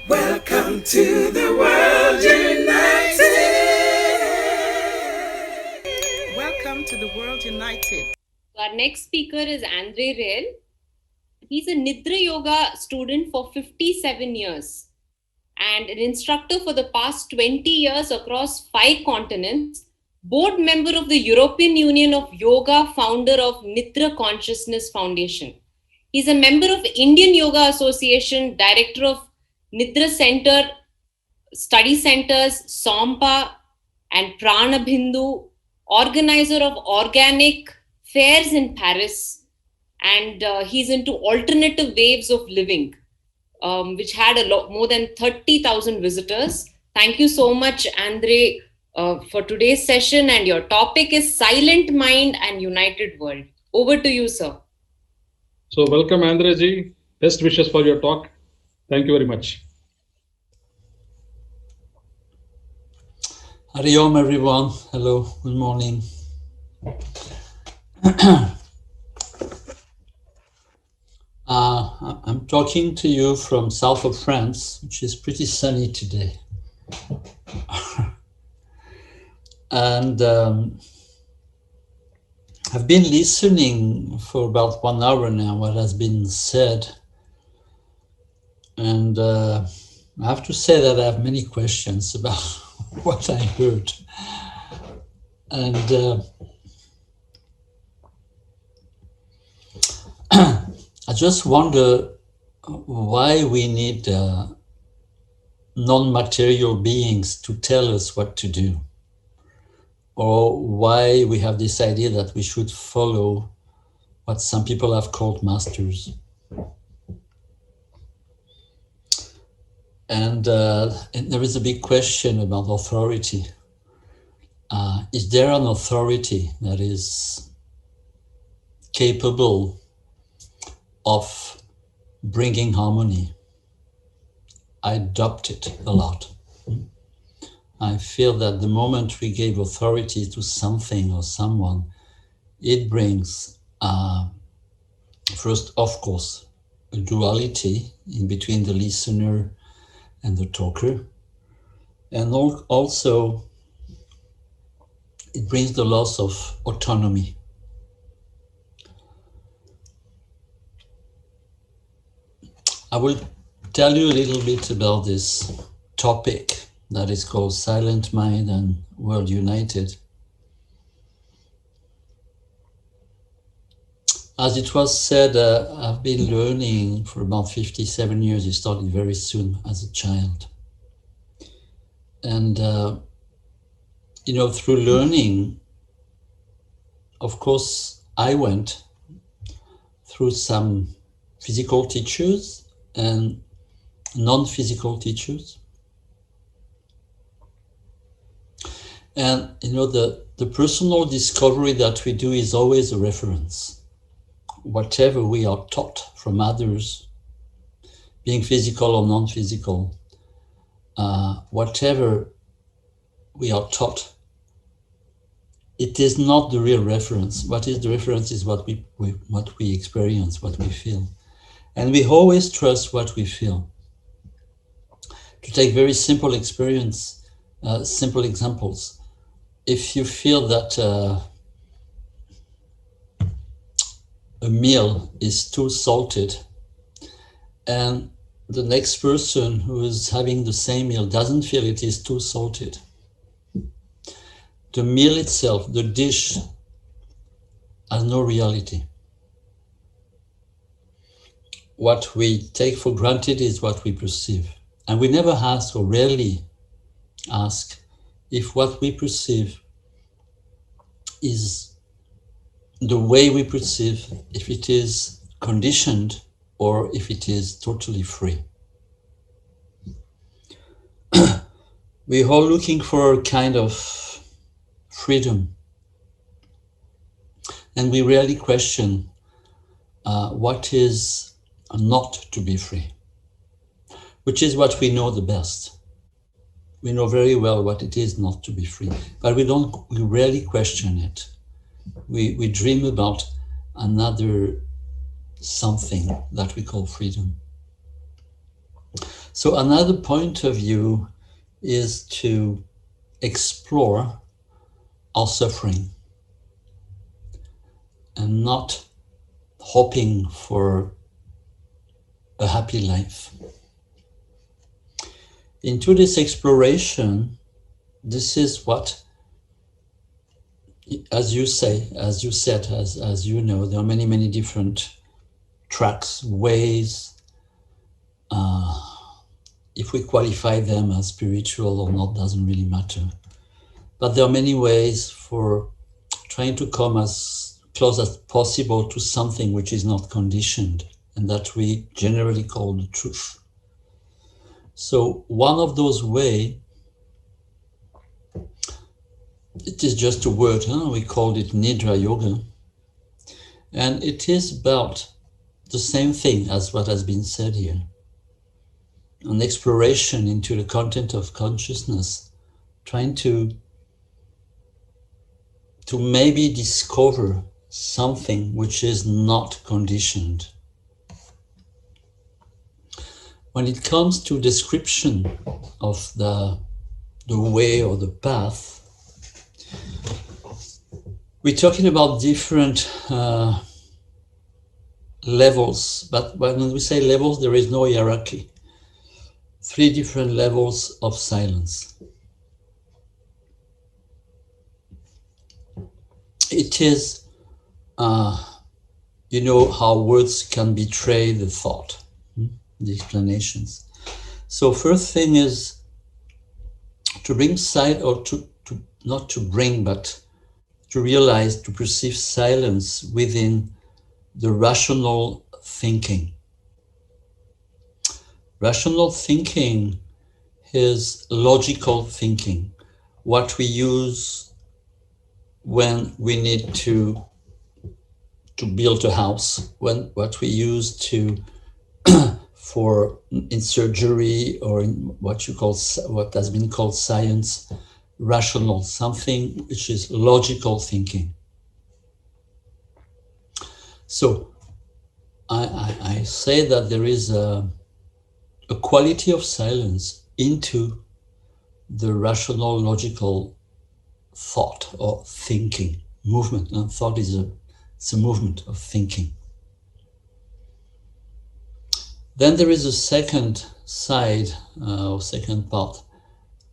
Welcome to the World United. Welcome to the World United. Our next speaker is Riehl. He's a Nidra Yoga student for 57 years and an instructor for the past 20 years across 5 continents, board member of the European Union of Yoga, founder of Nidra Consciousness Foundation. He's a member of Indian Yoga Association, director of Nidra Center, Study Centers, Sompa and Pranabhindu, organizer of organic fairs in Paris, and he's into alternative waves of living, which had more than 30,000 visitors. Thank you so much, Andre, for today's session, and your topic is Silent Mind and United World. Over to you, sir. So welcome, Andre ji. Best wishes for your talk. Thank you very much. Hari Om, everyone. Hello, good morning. I'm talking to you from south of France, which is pretty sunny today. And I've been listening for about 1 hour now what has been said. And I have to say that I have many questions about what I heard. And I just wonder why we need non-material beings to tell us what to do, or why we have this idea that we should follow what some people have called masters. And there is a big question about authority. Is there an authority that is capable of bringing harmony? I doubt it a lot. I feel that the moment we gave authority to something or someone, it brings, first, of course, a duality in between the listener and the talker. And also, it brings the loss of autonomy. I will tell you a little bit about this topic that is called Silent Mind and World United. As it was said, I've been learning for about 57 years. It started very soon as a child. And, through learning, of course, I went through some physical teachers and non-physical teachers. And, the personal discovery that we do is always a reference. Whatever we are taught from others, being physical or non-physical, whatever we are taught, it is not the real reference. What is the reference is what we experience, what we feel. And we always trust what we feel. To take very simple simple examples, if you feel that a meal is too salted and the next person who is having the same meal doesn't feel it is too salted, the meal itself, the dish, has no reality. What we take for granted is what we perceive. And we never ask, or rarely ask, if what we perceive is the way we perceive, if it is conditioned or if it is totally free. We're all looking for a kind of freedom. And we rarely question what is not to be free, which is what we know the best. We know very well what it is not to be free, but we rarely question it. We dream about another something that we call freedom. So another point of view is to explore our suffering and not hoping for a happy life. Into this exploration, this is what, as you said, as you know, there are many, many different tracks, ways. If we qualify them as spiritual or not doesn't really matter. But there are many ways for trying to come as close as possible to something which is not conditioned and that we generally call the truth. So one of those ways, it is just a word, we called it Nidra Yoga. And it is about the same thing as what has been said here. An exploration into the content of consciousness, trying to maybe discover something which is not conditioned. When it comes to description of the way or the path, we're talking about different levels, but when we say levels, there is no hierarchy. 3 different levels of silence. It is, you know how words can betray the thought, the explanations. So first thing is to bring sight, or to not to bring, but to realize, to perceive silence within the rational thinking. Rational thinking is logical thinking, what we use when we need to build a house, what we use to for in surgery or in what has been called science, rational, something which is logical thinking. So I say that there is a quality of silence into the rational, logical thought or thinking, movement. And thought is it's a movement of thinking. Then there is a second side, or second part,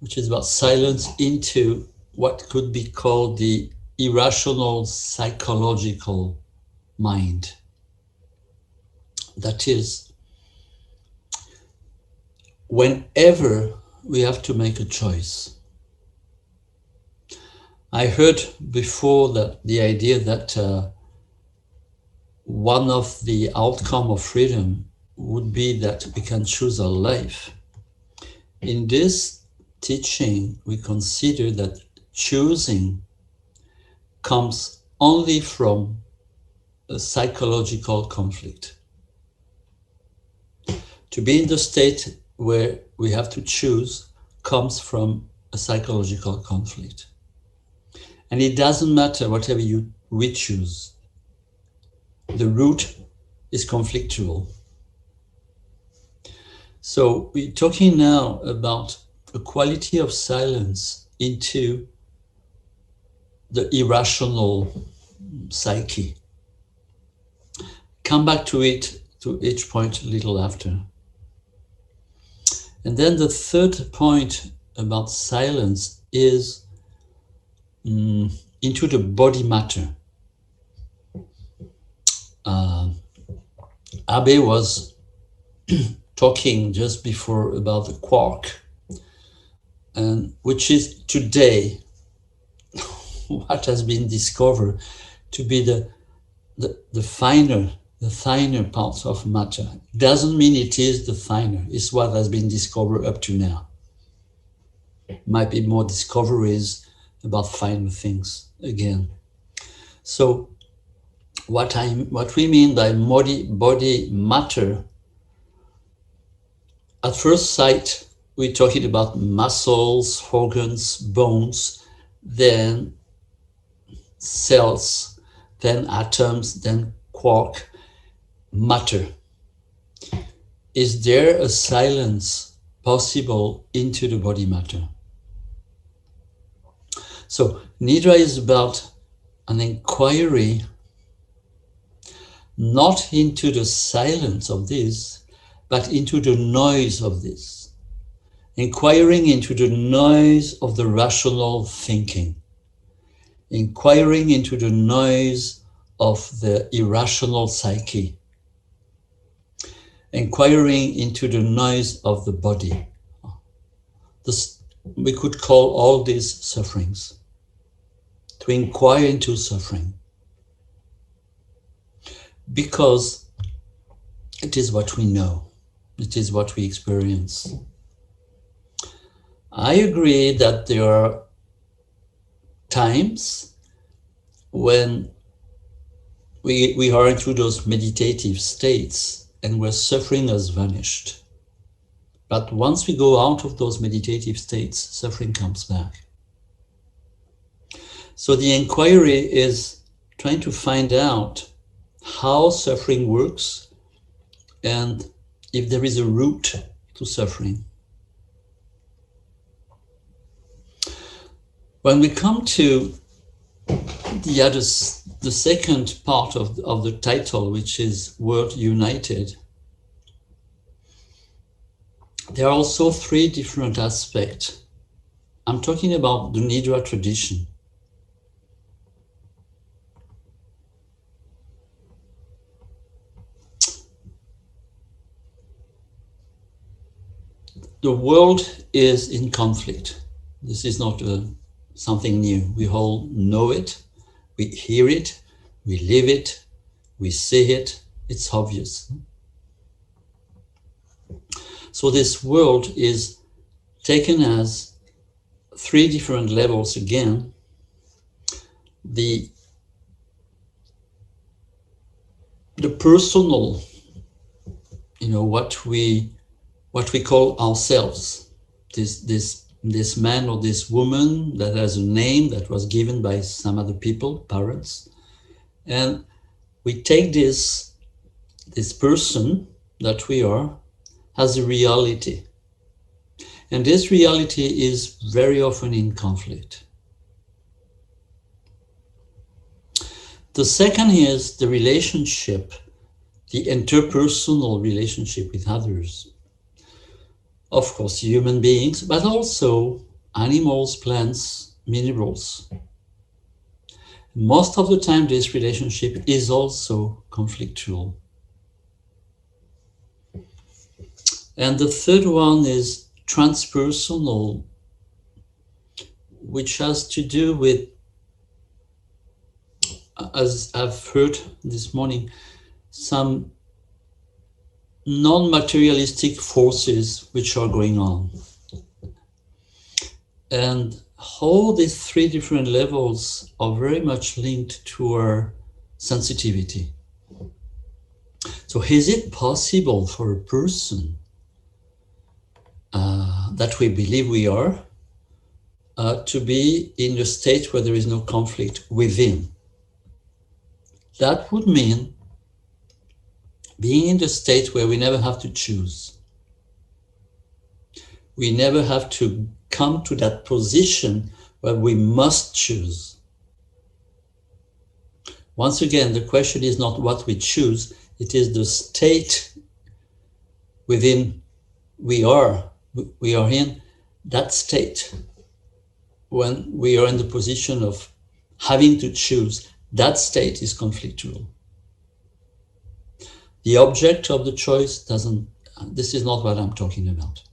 which is about silence into what could be called the irrational psychological mind. That is, whenever we have to make a choice. I heard before that the idea that one of the outcome of freedom would be that we can choose our life. In this teaching, we consider that choosing comes only from a psychological conflict. To be in the state where we have to choose comes from a psychological conflict. And it doesn't matter whatever we choose. The root is conflictual. So we're talking now about a quality of silence into the irrational psyche. Come back to each point a little after. And then the third point about silence is into the body matter. Abe was talking just before about the quark, and which is today what has been discovered to be the finer parts of matter. Doesn't mean it is the finer, it's what has been discovered up to now. Might be more discoveries about finer things again. So what we mean by body matter, at first sight, we're talking about muscles, organs, bones, then cells, then atoms, then quark, matter. Is there a silence possible into the body matter. So Nidra is about an inquiry not into the silence of this, but into the noise of this. Inquiring into the noise of the rational thinking. Inquiring into the noise of the irrational psyche. Inquiring into the noise of the body. We could call all these sufferings. To inquire into suffering. Because it is what we know. It is what we experience. I agree that there are times when we are into those meditative states and where suffering has vanished. But once we go out of those meditative states, suffering comes back. So the inquiry is trying to find out how suffering works and if there is a root to suffering. When we come to the second part of the title, which is Word United, there are also three different aspects. I'm talking about the Nidra tradition. The world is in conflict. This is not something new. We all know it, we hear it, we live it, we see it, it's obvious. So this world is taken as three different levels again. The personal, what we call ourselves, this man or this woman that has a name that was given by some other people, parents, and we take this person that we are as a reality. And this reality is very often in conflict. The second is the relationship, the interpersonal relationship with others. Of course, human beings, but also animals, plants, minerals. Most of the time, this relationship is also conflictual. And the third one is transpersonal, which has to do with, as I've heard this morning, some non-materialistic forces which are going on. And all these three different levels are very much linked to our sensitivity. So is it possible for a person that we believe we are to be in a state where there is no conflict within? That would mean being in the state where we never have to choose. We never have to come to that position where we must choose. Once again, the question is not what we choose, it is the state within we are in, that state. When we are in the position of having to choose, that state is conflictual. The object of the choice this is not what I'm talking about.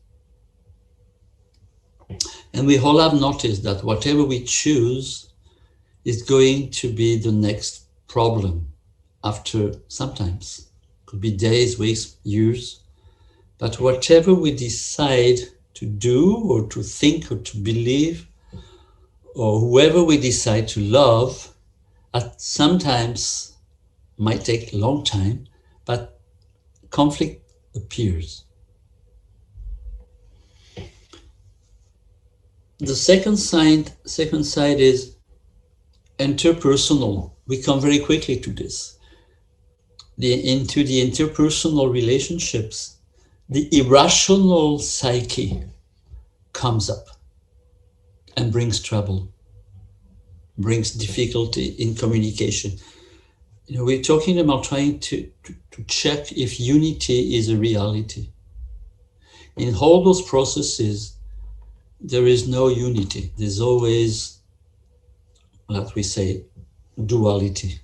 And we all have noticed that whatever we choose is going to be the next problem after sometimes. Could be days, weeks, years. But whatever we decide to do or to think or to believe, or whoever we decide to love, sometimes might take a long time, but conflict appears. The second side is interpersonal. We come very quickly to this. Into the interpersonal relationships, the irrational psyche comes up and brings trouble, brings difficulty in communication. We're talking about trying to check if unity is a reality. In all those processes, there is no unity. There's always, like we say, duality.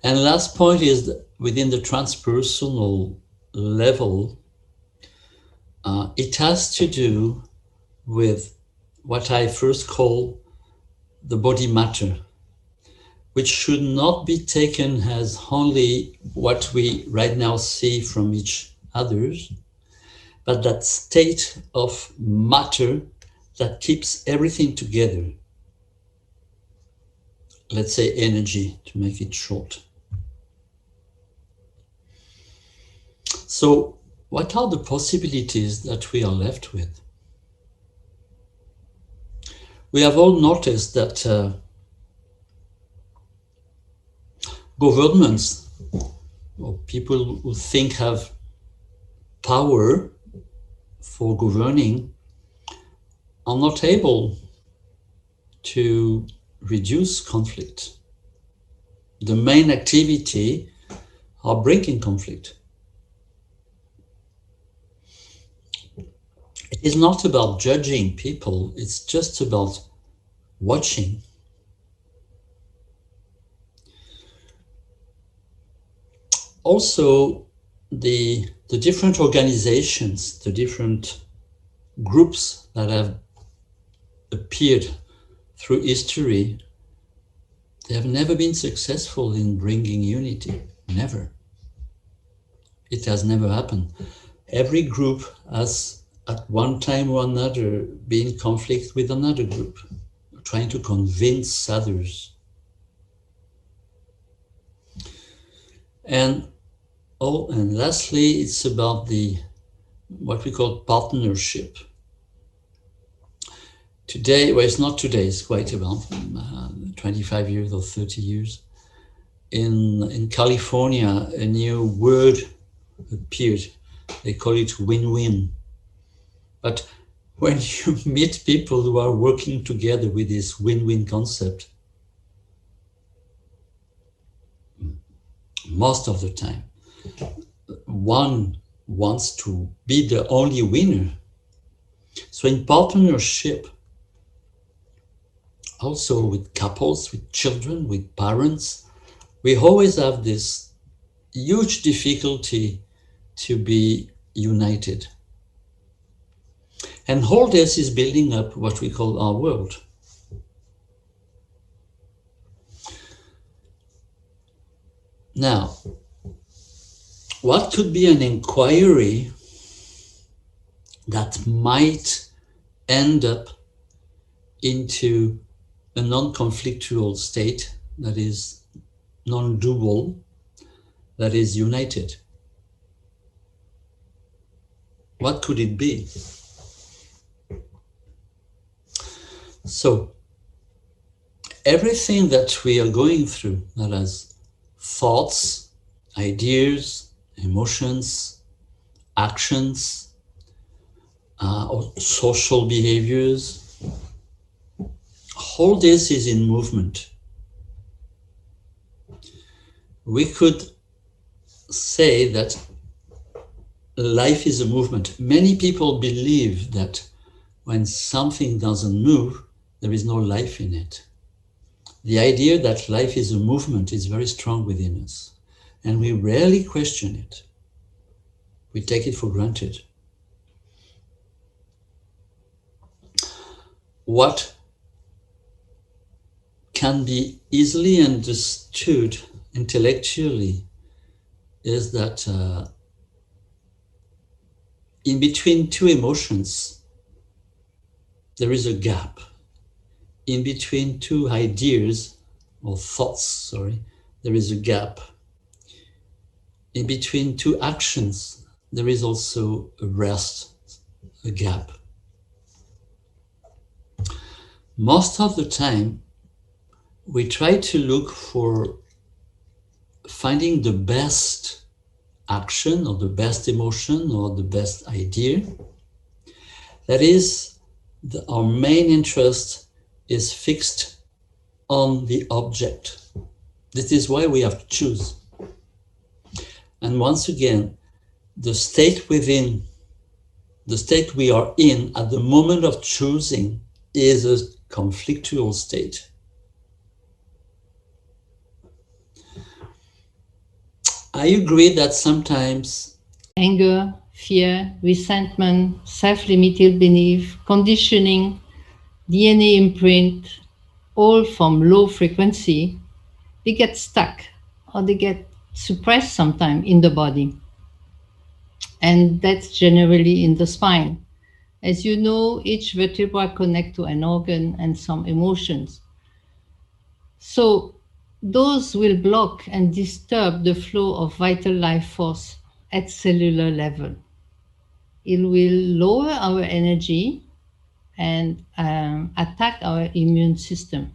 And the last point is that within the transpersonal level, it has to do with what I first call the body matter, which should not be taken as only what we right now see from each others, but that state of matter that keeps everything together. Let's say energy, to make it short. So what are the possibilities that we are left with? We have all noticed that governments or people who think have power for governing are not able to reduce conflict. The main activity are bringing conflict. It is not about judging people, it's just about watching. Also, the different organizations, the different groups that have appeared through history, they have never been successful in bringing unity. Never. It has never happened. Every group has, at one time or another, been in conflict with another group, trying to convince others. And lastly, it's about what we call partnership. Today, well, it's not today, it's quite about 25 years or 30 years. In California, a new word appeared. They call it win-win. But when you meet people who are working together with this win-win concept, most of the time, one wants to be the only winner. So in partnership, also with couples, with children, with parents, we always have this huge difficulty to be united. And all this is building up what we call our world. Now, what could be an inquiry that might end up into a non-conflictual state that is non-dual, that is united? What could it be? So, everything that we are going through, that is thoughts, ideas, emotions, actions, or social behaviors, all this is in movement. We could say that life is a movement. Many people believe that when something doesn't move, there is no life in it. The idea that life is a movement is very strong within us, and we rarely question it. We take it for granted. What can be easily understood intellectually is that in between two emotions, there is a gap. In between two ideas, or thoughts, there is a gap. In between two actions, there is also a rest, a gap. Most of the time, we try to look for finding the best action or the best emotion or the best idea. That is, our main interest is fixed on the object. This is why we have to choose. And once again, the state within, the state we are in at the moment of choosing is a conflictual state. I agree that sometimes anger, fear, resentment, self-limited belief, conditioning, DNA imprint, all from low frequency, they get stuck or they get suppressed sometime in the body. And that's generally in the spine. As you know, each vertebra connects to an organ and some emotions. So those will block and disturb the flow of vital life force at cellular level. It will lower our energy and attack our immune system.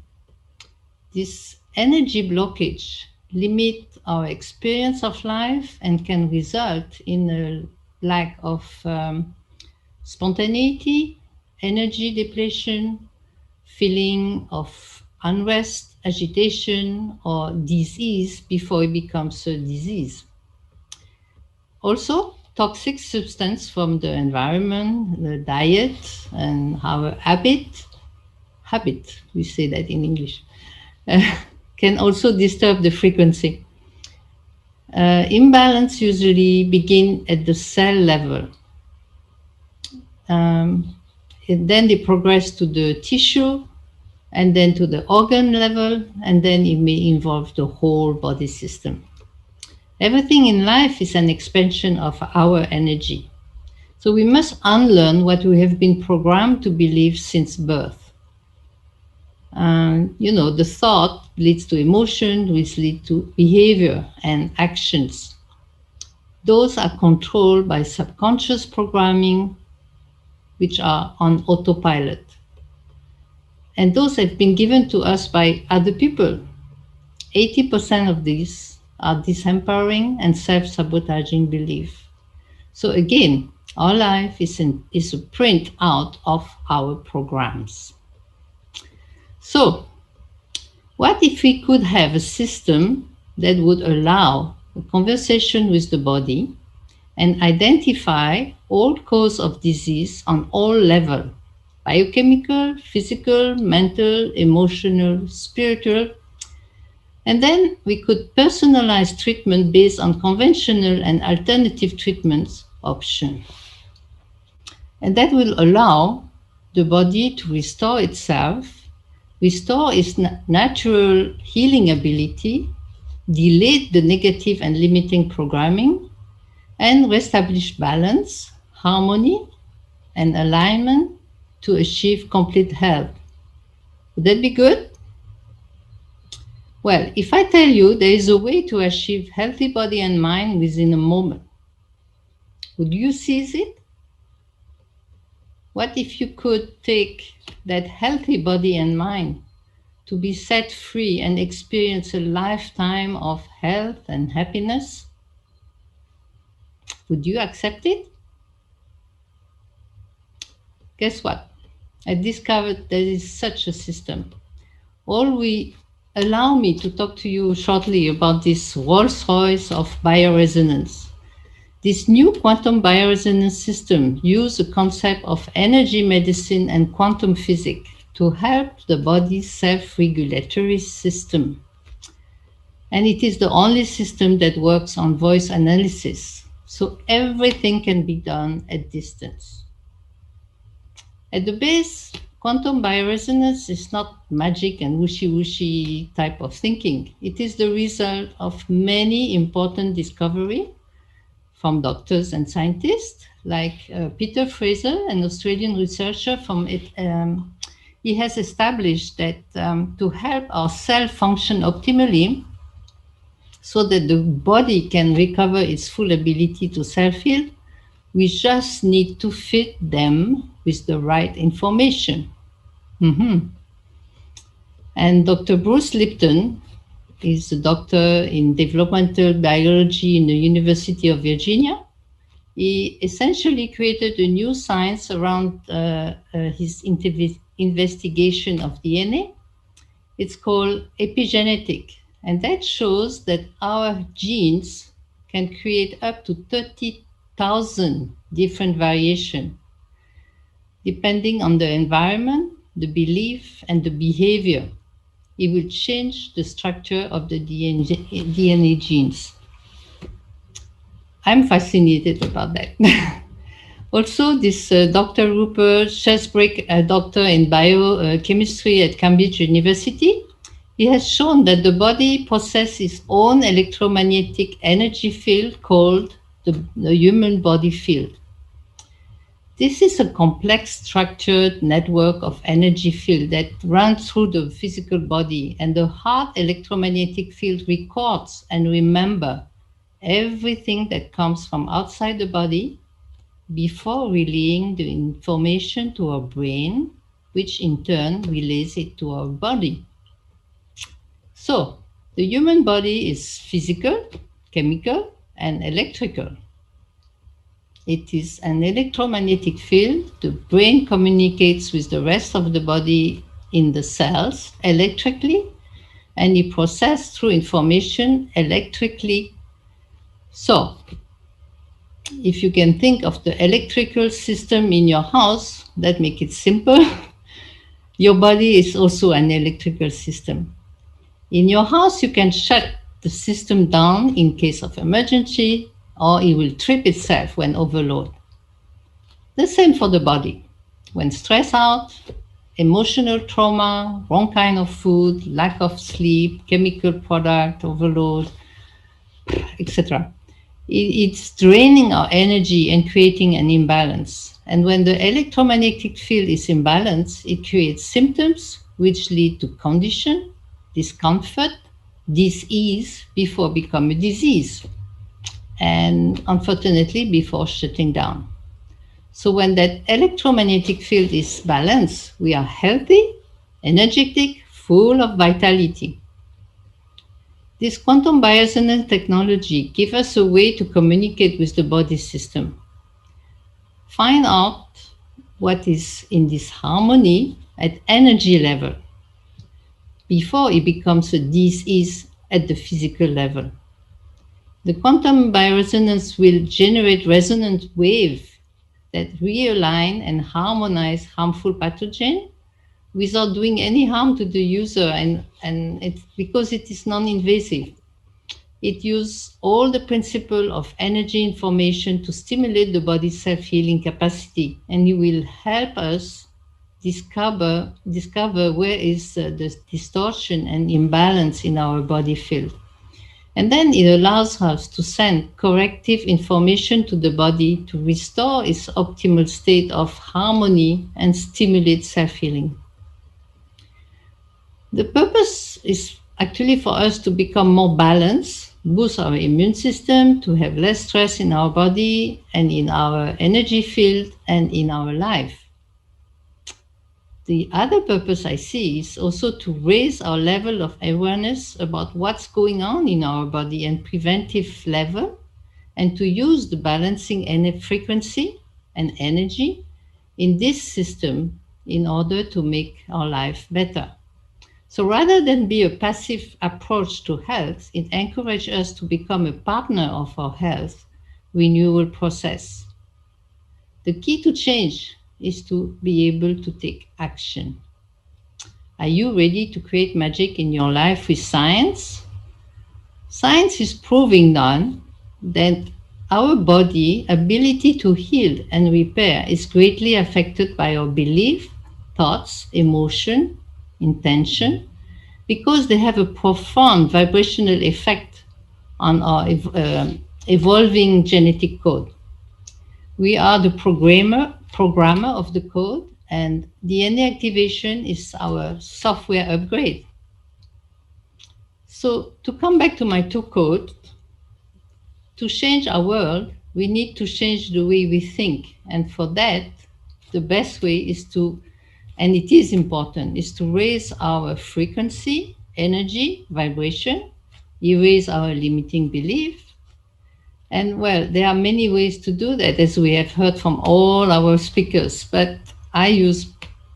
This energy blockage limits our experience of life and can result in a lack of spontaneity, energy depletion, feeling of unrest, agitation, or disease before it becomes a disease. Also, toxic substance from the environment, the diet, and our habit, we say that in English, can also disturb the frequency. Imbalance usually begin at the cell level. And then they progress to the tissue, and then to the organ level, and then it may involve the whole body system. Everything in life is an expansion of our energy. So we must unlearn what we have been programmed to believe since birth. The thought leads to emotion, which lead to behavior and actions. Those are controlled by subconscious programming, which are on autopilot. And those have been given to us by other people. 80% of these are disempowering and self-sabotaging belief. So again, our life is a print out of our programs. So, what if we could have a system that would allow a conversation with the body and identify all cause of disease on all levels, biochemical, physical, mental, emotional, spiritual, and then we could personalize treatment based on conventional and alternative treatments options. And that will allow the body to restore itself, restore its natural healing ability, delete the negative and limiting programming, and reestablish balance, harmony, and alignment to achieve complete health. Would that be good? Well, if I tell you there is a way to achieve healthy body and mind within a moment, would you seize it? What if you could take that healthy body and mind to be set free and experience a lifetime of health and happiness? Would you accept it? Guess what? I discovered there is such a system. Allow me to talk to you shortly about this Rolls-Royce of bioresonance. This new quantum bioresonance system uses a concept of energy medicine and quantum physics to help the body's self-regulatory system. And it is the only system that works on voice analysis, so everything can be done at distance. At the base, quantum bioresonance is not magic and wishy-washy type of thinking. It is the result of many important discoveries from doctors and scientists, like Peter Fraser, an Australian researcher from it. He has established that to help our cell function optimally, so that the body can recover its full ability to self-heal, we just need to feed them with the right information. And Dr. Bruce Lipton is a doctor in developmental biology in the University of Virginia. He essentially created a new science around his investigation of DNA. It's called epigenetic, and that shows that our genes can create up to 30,000 different variations, depending on the environment, the belief, and the behavior. It will change the structure of the DNA genes. I'm fascinated about that. Also, this Dr. Rupert Sheldrake, a doctor in biochemistry at Cambridge University, he has shown that the body possesses its own electromagnetic energy field called the human body field. This is a complex structured network of energy field that runs through the physical body, and the heart electromagnetic field records and remembers everything that comes from outside the body before relaying the information to our brain, which in turn relays it to our body. So, the human body is physical, chemical, and electrical. It is an electromagnetic field. The brain communicates with the rest of the body in the cells electrically, and it processes through information electrically. So, if you can think of the electrical system in your house, that makes it simple. Your body is also an electrical system. In your house, you can shut the system down in case of emergency, or it will trip itself when overloaded. The same for the body. When stressed out, emotional trauma, wrong kind of food, lack of sleep, chemical product overload, etc. It's draining our energy and creating an imbalance. And when the electromagnetic field is imbalanced, it creates symptoms which lead to condition, discomfort, dis-ease before becoming a disease, and unfortunately before shutting down. So when that electromagnetic field is balanced, we are healthy, energetic, full of vitality. This quantum bioresonance technology gives us a way to communicate with the body system. Find out what is in this harmony at energy level before it becomes a dis-ease at the physical level. The quantum bioresonance will generate resonant waves that realign and harmonize harmful pathogens without doing any harm to the user, and it's because it is non-invasive. It uses all the principle of energy information to stimulate the body's self-healing capacity, and it will help us discover where is the distortion and imbalance in our body field. And then it allows us to send corrective information to the body to restore its optimal state of harmony and stimulate self-healing. The purpose is actually for us to become more balanced, boost our immune system, to have less stress in our body and in our energy field and in our life. The other purpose I see is also to raise our level of awareness about what's going on in our body and preventive level, and to use the balancing frequency and energy in this system in order to make our life better. So rather than be a passive approach to health, it encourages us to become a partner of our health renewal process. The key to change is to be able to take action. Are you ready to create magic in your life with science? Science is proving now that our body ability to heal and repair is greatly affected by our belief, thoughts, emotion, intention, because they have a profound vibrational effect on our evolving genetic code. We are the programmer of the code, and DNA activation is our software upgrade. So to come back to my two quotes, to change our world, we need to change the way we think. And for that, the best way is to, and it is important, is to raise our frequency, energy, vibration, erase our limiting belief. And well, there are many ways to do that, as we have heard from all our speakers, but I use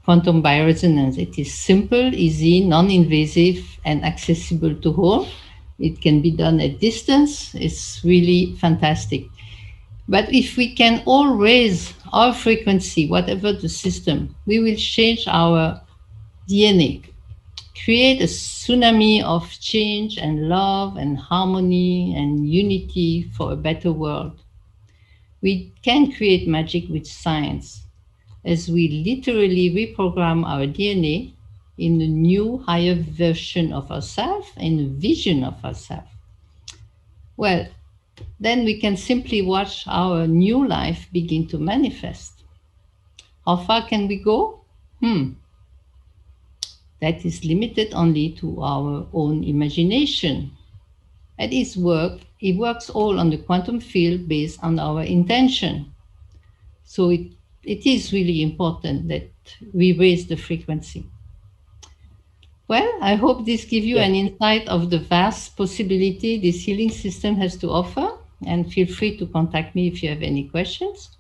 quantum bioresonance. It is simple, easy, non-invasive, and accessible to all. It can be done at distance. It's really fantastic. But if we can all raise our frequency, whatever the system, we will change our DNA, create a tsunami of change and love and harmony and unity for a better world. We can create magic with science, as we literally reprogram our DNA in a new, higher version of ourselves, in a vision of ourselves. Well, then we can simply watch our new life begin to manifest. How far can we go? That is limited only to our own imagination. At its work, it works all on the quantum field based on our intention. So it is really important that we raise the frequency. Well, I hope this gives you an insight of the vast possibility this healing system has to offer, and feel free to contact me if you have any questions.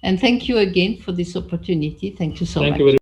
And thank you again for this opportunity. Thank you so much. Thank you very much.